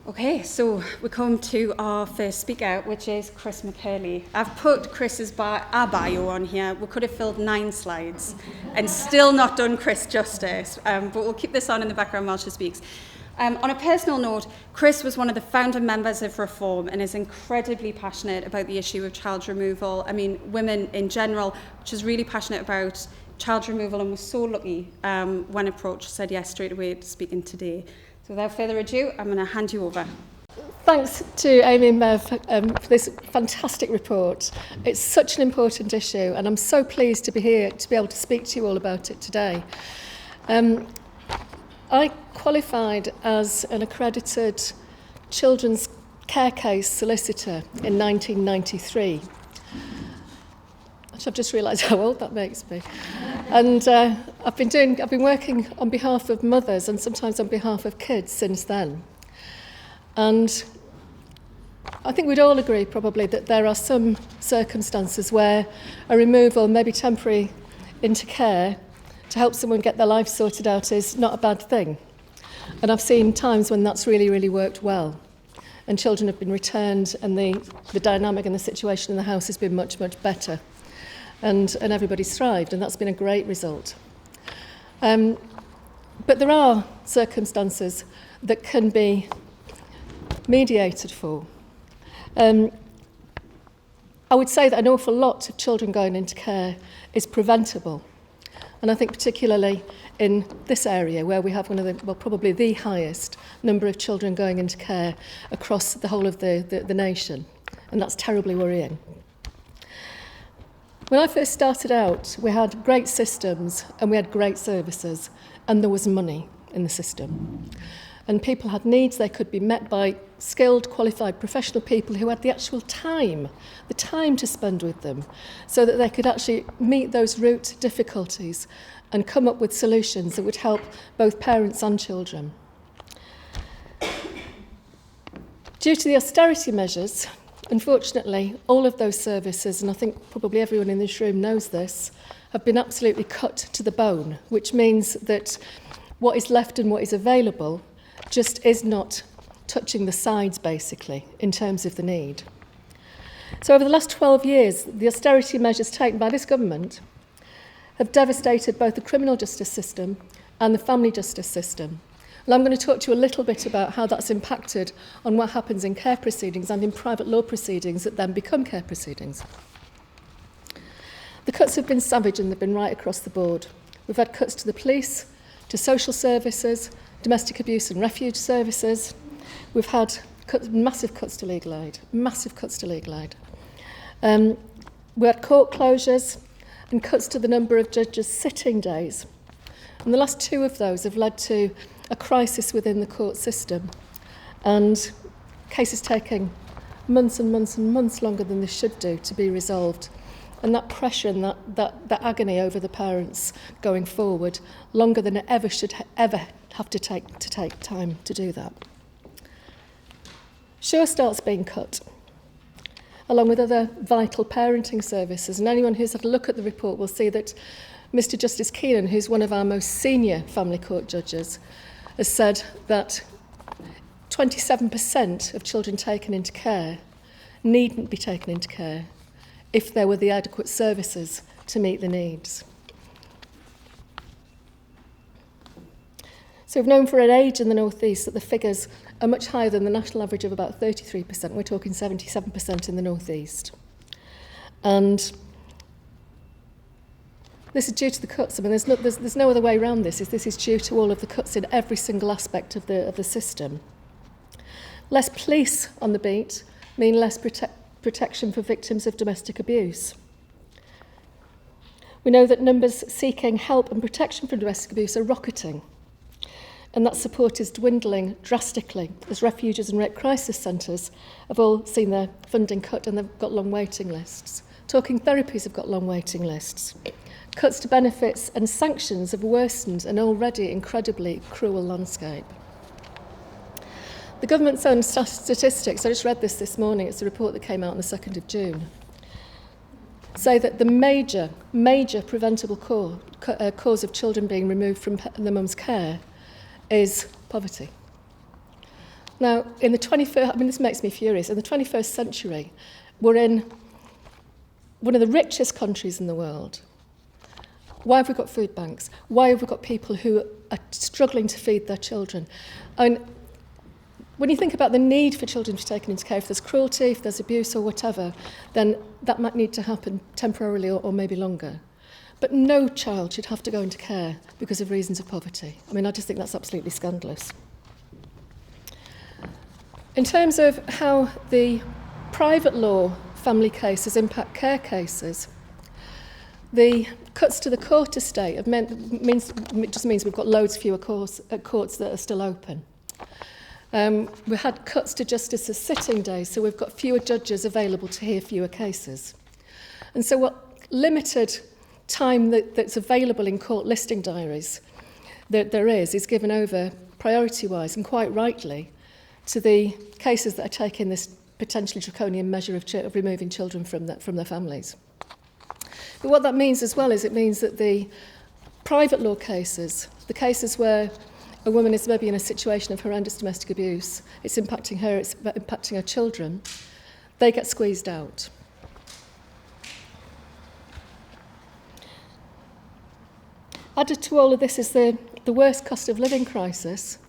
Okay, so we come to our first speaker, which is Cris McCurley. I've put Chris's bio on here. We could have filled 9 slides and still not done Cris justice, but we'll keep this on in the background while she speaks. On a personal note, Cris was one of the founder members of Reform and is incredibly passionate about the issue of child removal. I mean, women in general, which is really passionate about child removal, and was so lucky when approached, said yes straight away to speaking today. So without further ado, I'm going to hand you over. Thanks to Amy and Mev for this fantastic report. It's such an important issue, and I'm so pleased to be here to be able to speak to you all about it today. I qualified as an accredited children's care case solicitor in 1993. I've just realised how old that makes me. And I've been working on behalf of mothers and sometimes on behalf of kids since then. And I think we'd all agree probably that there are some circumstances where a removal, maybe temporary, into care to help someone get their life sorted out is not a bad thing. And I've seen times when that's really, really worked well. And children have been returned, and the dynamic and the situation in the house has been much, much better. And everybody's thrived, and that's been a great result. But there are circumstances that can be mediated for. I would say that an awful lot of children going into care is preventable. And I think particularly in this area where we have probably the highest number of children going into care across the whole of the nation. And that's terribly worrying. When I first started out, we had great systems and we had great services, and there was money in the system. And people had needs. They could be met by skilled, qualified, professional people who had the actual time, the time to spend with them, so that they could actually meet those root difficulties and come up with solutions that would help both parents and children. Due to the austerity measures, unfortunately, all of those services, and I think probably everyone in this room knows this, have been absolutely cut to the bone, which means that what is left and what is available just is not touching the sides, basically, in terms of the need. So over the last 12 years, the austerity measures taken by this government have devastated both the criminal justice system and the family justice system. And I'm going to talk to you a little bit about how that's impacted on what happens in care proceedings and in private law proceedings that then become care proceedings. The cuts have been savage, and they've been right across the board. We've had cuts to the police, to social services, domestic abuse and refuge services. We've had massive cuts to legal aid, We had court closures and cuts to the number of judges' sitting days. And the last 2 of those have led to a crisis within the court system, and cases taking months and months and months longer than they should do to be resolved. And that pressure and that agony over the parents going forward, longer than it ever should ever have to take time to do that. Sure Start's being cut, along with other vital parenting services. And anyone who's had a look at the report will see that Mr. Justice Keenan, who's one of our most senior family court judges, has said that 27% of children taken into care needn't be taken into care if there were the adequate services to meet the needs. So we've known for an age in the North East that the figures are much higher than the national average of about 33%. We're talking 77% in the North East. And this is due to the cuts. I mean, there's no other way around this. This is due to all of the cuts in every single aspect of the system. Less police on the beat mean less protection for victims of domestic abuse. We know that numbers seeking help and protection from domestic abuse are rocketing, and that support is dwindling drastically as refuges and rape crisis centres have all seen their funding cut and they've got long waiting lists. Talking therapies have got long waiting lists. Cuts to benefits and sanctions have worsened an already incredibly cruel landscape. The government's own statistics, I just read this morning, it's a report that came out on the 2nd of June, say that the major preventable cause of children being removed from the mum's care is poverty. Now, in the 21st, this makes me furious, in the 21st century, we're in one of the richest countries in the world. Why have we got food banks? Why have we got people who are struggling to feed their children? And when you think about the need for children to be taken into care, if there's cruelty, if there's abuse or whatever, then that might need to happen temporarily or maybe longer. But no child should have to go into care because of reasons of poverty. I just think that's absolutely scandalous. In terms of how the private law family cases impact care cases, the cuts to the court estate just means we've got loads fewer courts that are still open. We had cuts to justices' sitting days, so we've got fewer judges available to hear fewer cases. And so what limited time that's available in court listing diaries that there is given over priority-wise, and quite rightly, to the cases that are taking this potentially draconian measure of removing children from their families. But what that means as well is it means that the private law cases, the cases where a woman is maybe in a situation of horrendous domestic abuse, it's impacting her, it's impacting her children, they get squeezed out. Added to all of this is the worst cost of living crisis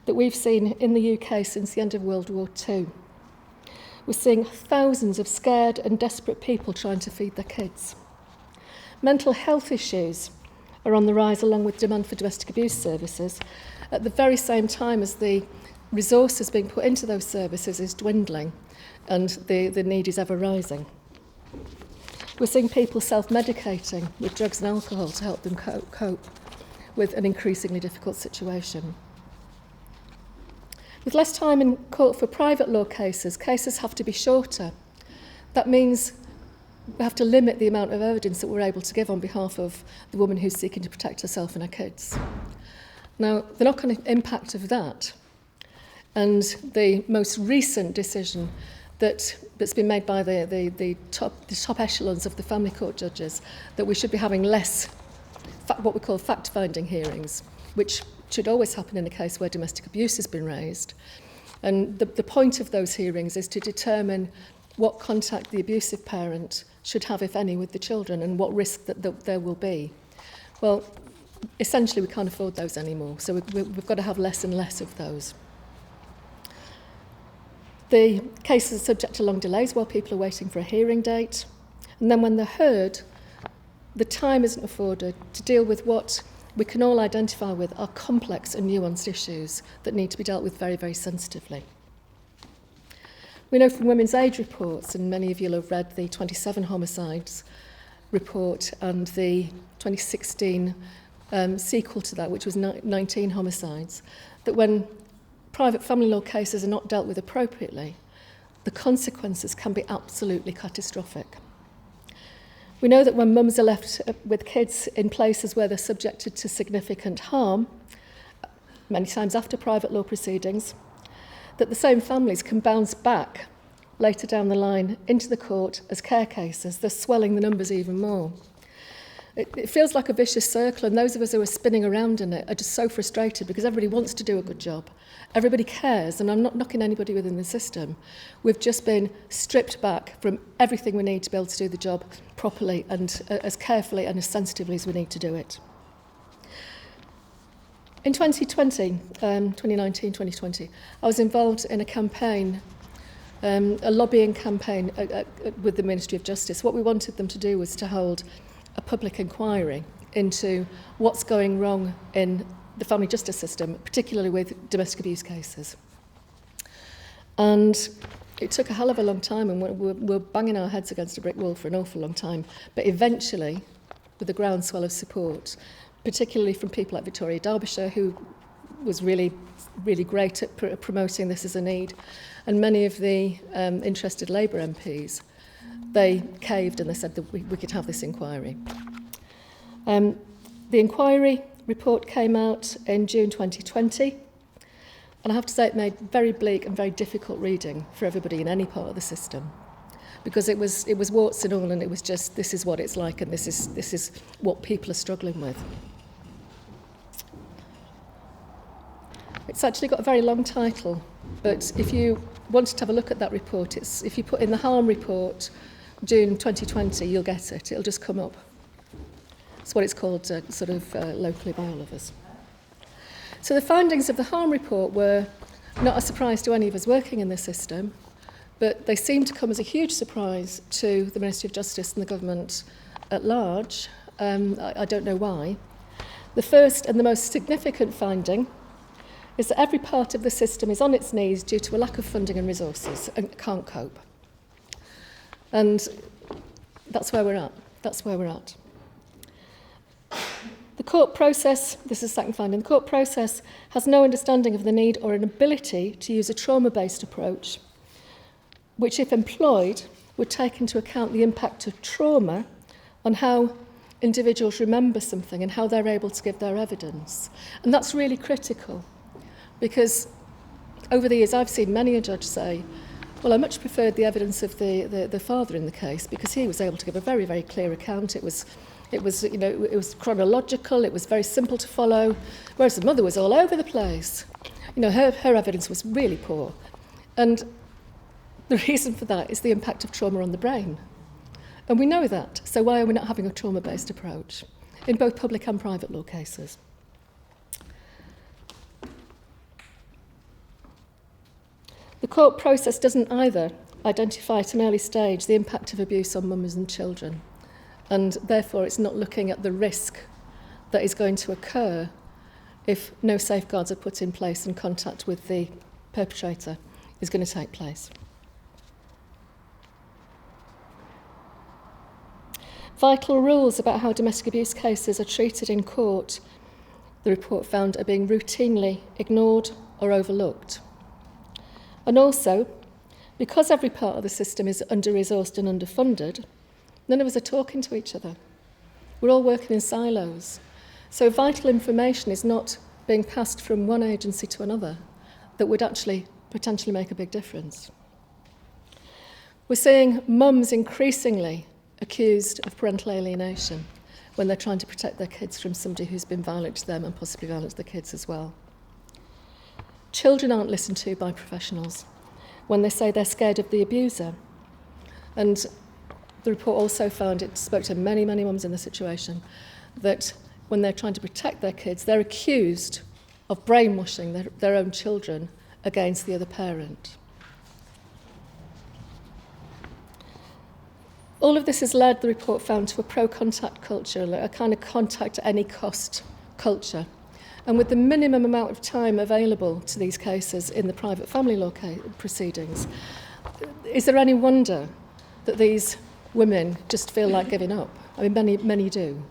that we've seen in the UK since the end of World War II. We're seeing thousands of scared and desperate people trying to feed their kids. Mental health issues are on the rise along with demand for domestic abuse services at the very same time as the resources being put into those services is dwindling and the need is ever rising. We're seeing people self-medicating with drugs and alcohol to help them cope with an increasingly difficult situation. With less time in court for private law cases, cases have to be shorter. That means we have to limit the amount of evidence that we're able to give on behalf of the woman who's seeking to protect herself and her kids. Now, the knock-on impact of that and the most recent decision that's been made by the top echelons of the family court judges that we should be having less what we call fact-finding hearings, which should always happen in a case where domestic abuse has been raised. And the point of those hearings is to determine what contact the abusive parent should have, if any, with the children and what risk that there will be. Well, essentially we can't afford those anymore, so we've got to have less and less of those. The cases are subject to long delays while people are waiting for a hearing date. And then when they're heard, the time isn't afforded to deal with what we can all identify with are complex and nuanced issues that need to be dealt with very, very sensitively. We know from Women's Age reports, and many of you will have read the 27 homicides report and the 2016 sequel to that, which was 19 homicides, that when private family law cases are not dealt with appropriately, the consequences can be absolutely catastrophic. We know that when mums are left with kids in places where they're subjected to significant harm, many times after private law proceedings, that the same families can bounce back later down the line into the court as care cases, thus swelling the numbers even more. It feels like a vicious circle, and those of us who are spinning around in it are just so frustrated because everybody wants to do a good job. Everybody cares, and I'm not knocking anybody within the system. We've just been stripped back from everything we need to be able to do the job properly and as carefully and as sensitively as we need to do it. In 2019, 2020, I was involved in a campaign, a lobbying campaign with the Ministry of Justice. What we wanted them to do was to hold a public inquiry into what's going wrong in the family justice system, particularly with domestic abuse cases. And it took a hell of a long time, and we're banging our heads against a brick wall for an awful long time. But eventually, with a groundswell of support, particularly from people like Victoria Derbyshire, who was really, really great at promoting this as a need, and many of the interested Labour MPs, they caved and they said that we could have this inquiry. The inquiry report came out in June 2020, and I have to say it made very bleak and very difficult reading for everybody in any part of the system, because it was warts and all, and it was just, this is what it's like, and this is what people are struggling with. It's actually got a very long title, But if you wanted to have a look at that report, if you put in the harm report, June 2020, you'll get it. It'll just come up. It's what it's called locally by all of us. So the findings of the harm report were not a surprise to any of us working in the system, but they seem to come as a huge surprise to the Ministry of Justice and the government at large. I don't know why. The first and the most significant finding is that every part of the system is on its knees due to a lack of funding and resources and can't cope. And that's where we're at. That's where we're at. The court process, this is the second finding, the court process has no understanding of the need or an ability to use a trauma-based approach, which, if employed, would take into account the impact of trauma on how individuals remember something and how they're able to give their evidence. And that's really critical, because over the years I've seen many a judge say, well, I much preferred the evidence of the father in the case because he was able to give a very, very clear account. It was chronological, it was very simple to follow, whereas the mother was all over the place. Her evidence was really poor. And the reason for that is the impact of trauma on the brain. And we know that, so why are we not having a trauma-based approach in both public and private law cases? The court process doesn't either identify at an early stage the impact of abuse on mums and children, and therefore it's not looking at the risk that is going to occur if no safeguards are put in place and contact with the perpetrator is going to take place. Vital rules about how domestic abuse cases are treated in court, the report found, are being routinely ignored or overlooked. And also, because every part of the system is under-resourced and underfunded, none of us are talking to each other. We're all working in silos. So vital information is not being passed from one agency to another that would actually potentially make a big difference. We're seeing mums increasingly accused of parental alienation when they're trying to protect their kids from somebody who's been violent to them and possibly violent to the kids as well. Children aren't listened to by professionals when they say they're scared of the abuser. And the report also found, it spoke to many, many mums in the situation, that when they're trying to protect their kids, they're accused of brainwashing their own children against the other parent. All of this has led, the report found, to a pro-contact culture, a kind of contact at any cost culture. And with the minimum amount of time available to these cases in the private family law proceedings, is there any wonder that these women just feel like giving up? I mean, many do.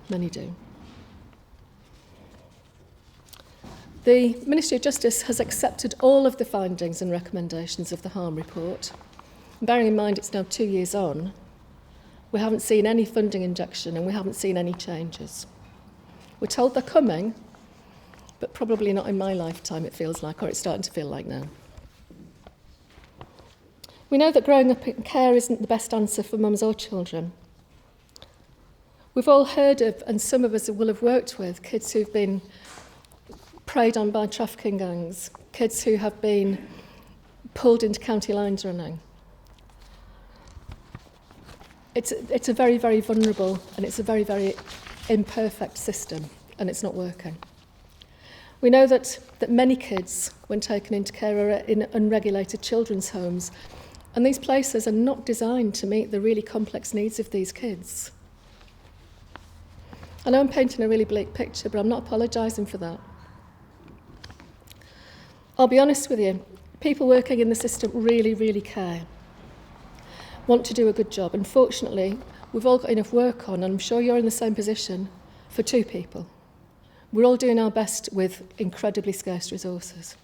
The Ministry of Justice has accepted all of the findings and recommendations of the harm report. And bearing in mind it's now 2 years on, we haven't seen any funding injection and we haven't seen any changes. We're told they're coming, but probably not in my lifetime, it feels like, or it's starting to feel like now. We know that growing up in care isn't the best answer for mums or children. We've all heard of, and some of us will have worked with, kids who've been preyed on by trafficking gangs, kids who have been pulled into county lines running. It's a very, very vulnerable and it's a very, very imperfect system, and it's not working. We know that many kids, when taken into care, are in unregulated children's homes, and these places are not designed to meet the really complex needs of these kids. I know I'm painting a really bleak picture, but I'm not apologising for that. I'll be honest with you, people working in the system really, really care, want to do a good job. Unfortunately, we've all got enough work on, and I'm sure you're in the same position, for 2 people. We're all doing our best with incredibly scarce resources.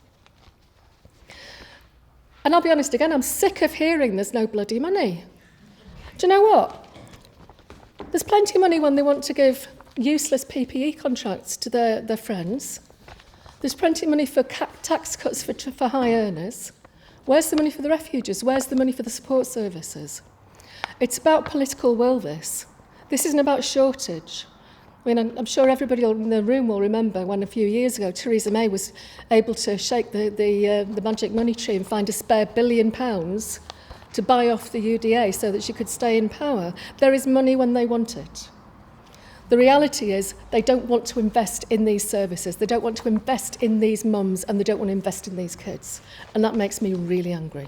And I'll be honest again, I'm sick of hearing there's no bloody money. Do you know what? There's plenty of money when they want to give useless PPE contracts to their friends. There's plenty of money for tax cuts for high earners. Where's the money for the refugees? Where's the money for the support services? It's about political will, this. This isn't about shortage. I mean, I'm sure everybody in the room will remember when a few years ago Theresa May was able to shake the magic money tree and find a spare £1 billion to buy off the UDA so that she could stay in power. There is money when they want it. The reality is they don't want to invest in these services. They don't want to invest in these mums, and they don't want to invest in these kids. And that makes me really angry.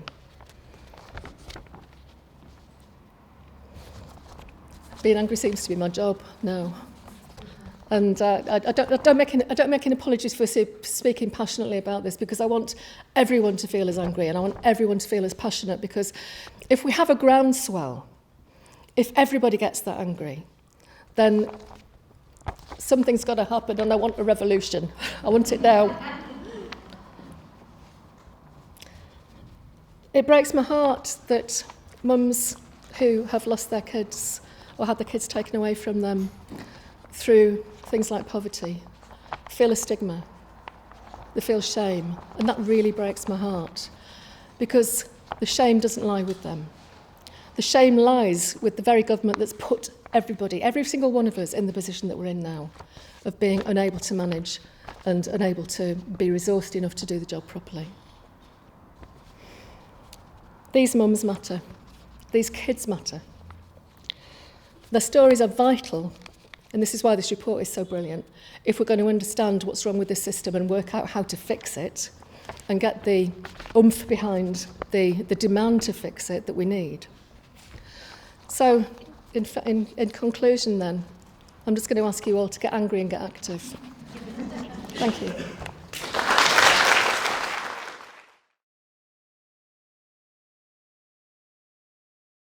Being angry seems to be my job now. And I don't make any apologies for speaking passionately about this, because I want everyone to feel as angry, and I want everyone to feel as passionate, because if we have a groundswell, if everybody gets that angry, then something's got to happen, and I want a revolution. I want it now. It breaks my heart that mums who have lost their kids or had their kids taken away from them through things like poverty feel a stigma. They feel shame, and that really breaks my heart, because the shame doesn't lie with them. The shame lies with the very government that's put everybody, every single one of us, in the position that we're in now, of being unable to manage and unable to be resourced enough to do the job properly. These mums matter. These kids matter. Their stories are vital, and this is why this report is so brilliant, if we're going to understand what's wrong with this system and work out how to fix it and get the oomph behind the demand to fix it that we need. So, in conclusion then, I'm just going to ask you all to get angry and get active. Thank you.